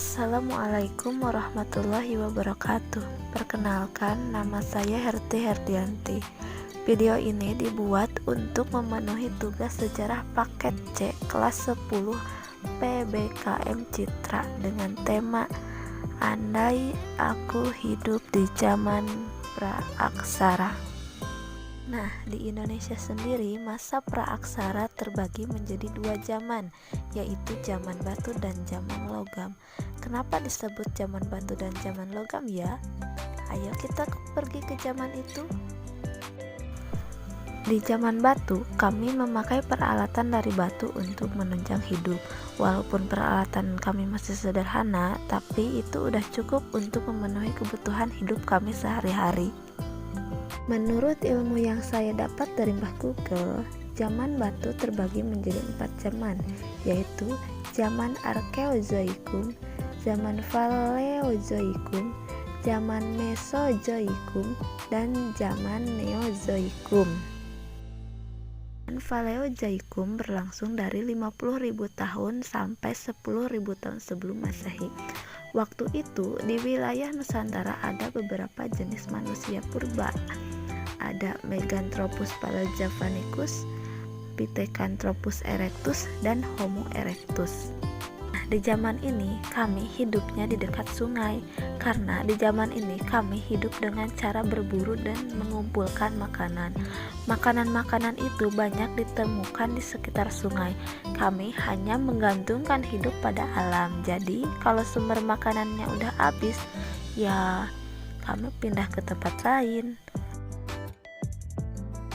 Assalamualaikum warahmatullahi wabarakatuh. Perkenalkan, nama saya Herti Herdianti. Video ini dibuat untuk memenuhi tugas sejarah paket C kelas 10 PBKM Citra dengan tema Andai Aku Hidup di Zaman Praaksara. Nah, di Indonesia sendiri masa praaksara terbagi menjadi dua zaman, yaitu zaman batu dan zaman logam. Kenapa disebut zaman batu dan zaman logam ya? Ayo kita pergi ke zaman itu. Di zaman batu, kami memakai peralatan dari batu untuk menunjang hidup. Walaupun peralatan kami masih sederhana, tapi itu udah cukup untuk memenuhi kebutuhan hidup kami sehari-hari. Menurut ilmu yang saya dapat dari Mbah Google, zaman batu terbagi menjadi 4 zaman, yaitu zaman Arkeozoikum, zaman Paleozoikum, zaman Mesozoikum, dan zaman Neozoikum. Paleozoikum berlangsung dari 50.000 tahun sampai 10.000 tahun sebelum Masehi. Waktu itu di wilayah Nusantara ada beberapa jenis manusia purba. Ada Meganthropus paleojavanicus, Pithecanthropus erectus, dan Homo erectus. Nah, di zaman ini kami hidupnya di dekat sungai, karena di zaman ini kami hidup dengan cara berburu dan mengumpulkan makanan. Makanan-makanan itu banyak ditemukan di sekitar sungai. Kami hanya menggantungkan hidup pada alam. Jadi kalau sumber makanannya udah habis, ya kami pindah ke tempat lain.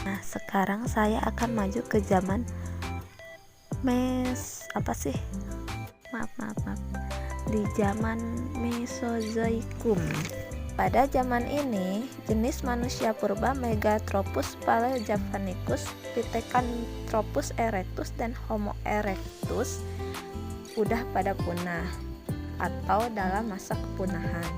Nah, sekarang saya akan maju ke zaman di zaman Mesozoikum. Pada zaman ini, jenis manusia purba Meganthropus paleojavanicus, Pithecanthropus erectus, dan Homo erectus udah pada punah atau dalam masa kepunahan.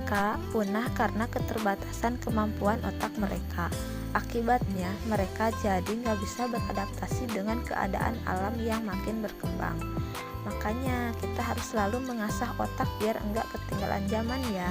Mereka punah karena keterbatasan kemampuan otak mereka. Akibatnya, mereka jadi nggak bisa beradaptasi dengan keadaan alam yang makin berkembang. Makanya, kita harus selalu mengasah otak biar enggak ketinggalan zaman ya.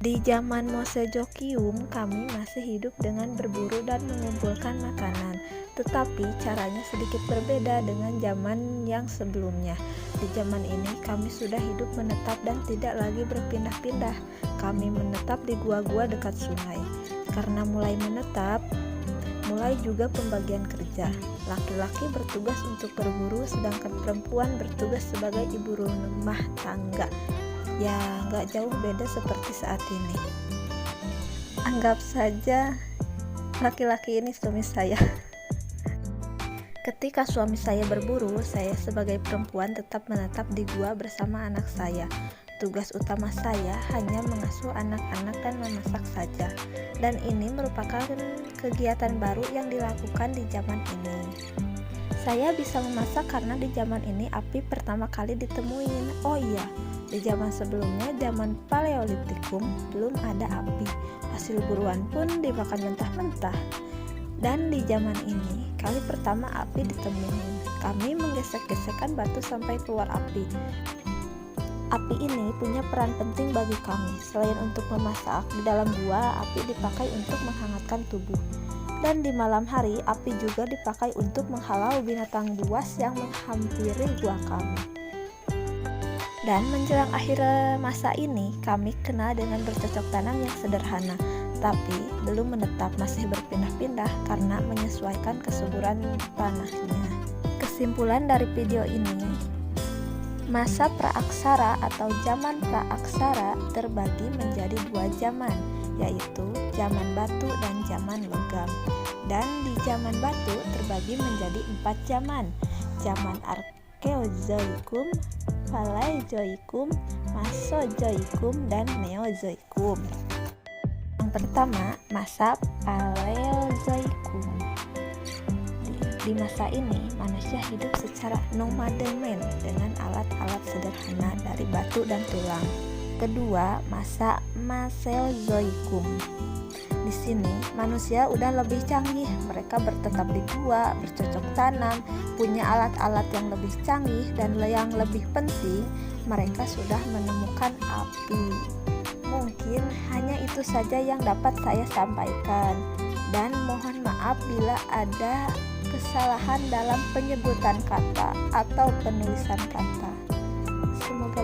Di zaman Mesozoikum, kami masih hidup dengan berburu dan mengumpulkan makanan. Tetapi caranya sedikit berbeda dengan zaman yang sebelumnya. Di zaman ini kami sudah hidup menetap dan tidak lagi berpindah-pindah. Kami menetap di gua-gua dekat sungai. Karena mulai menetap, mulai juga pembagian kerja. Laki-laki bertugas untuk berburu, sedangkan perempuan bertugas sebagai ibu rumah tangga. Ya, gak jauh beda seperti saat ini. Anggap saja laki-laki ini suami saya. Ketika suami saya berburu, saya sebagai perempuan tetap menetap di gua bersama anak saya. Tugas utama saya hanya mengasuh anak-anak dan memasak saja. Dan ini merupakan kegiatan baru yang dilakukan di zaman ini. Saya bisa memasak karena di zaman ini api pertama kali ditemuin. Oh iya, di zaman sebelumnya, zaman Paleolitikum, belum ada api. Hasil buruan pun dimakan mentah-mentah. Dan di zaman ini, kali pertama api ditemuin. Kami menggesek-gesekkan batu sampai keluar api. Api ini punya peran penting bagi kami. Selain untuk memasak, di dalam gua, api dipakai untuk menghangatkan tubuh. Dan di malam hari, api juga dipakai untuk menghalau binatang buas yang menghampiri gua kami. Dan menjelang akhir masa ini, kami kena dengan bercocok tanam yang sederhana, tapi belum menetap, masih berpindah-pindah karena menyesuaikan kesuburan tanahnya. Kesimpulan dari video ini, masa praaksara atau zaman praaksara terbagi menjadi dua zaman, yaitu zaman batu dan zaman logam. Dan di zaman batu terbagi menjadi 4 zaman, zaman Arkeozoikum, Paleozoikum, Mesozoikum, dan Neozoikum. Yang pertama, masa Paleozoikum. Di masa ini, manusia hidup secara nomademen dengan alat-alat sederhana dari batu dan tulang. Kedua, masa Mesozoikum. Di sini manusia udah lebih canggih, mereka bertetap di gua, bercocok tanam, punya alat-alat yang lebih canggih, dan yang lebih penting, mereka sudah menemukan api. Mungkin hanya itu saja yang dapat saya sampaikan, dan mohon maaf bila ada kesalahan dalam penyebutan kata atau penulisan kata. Semoga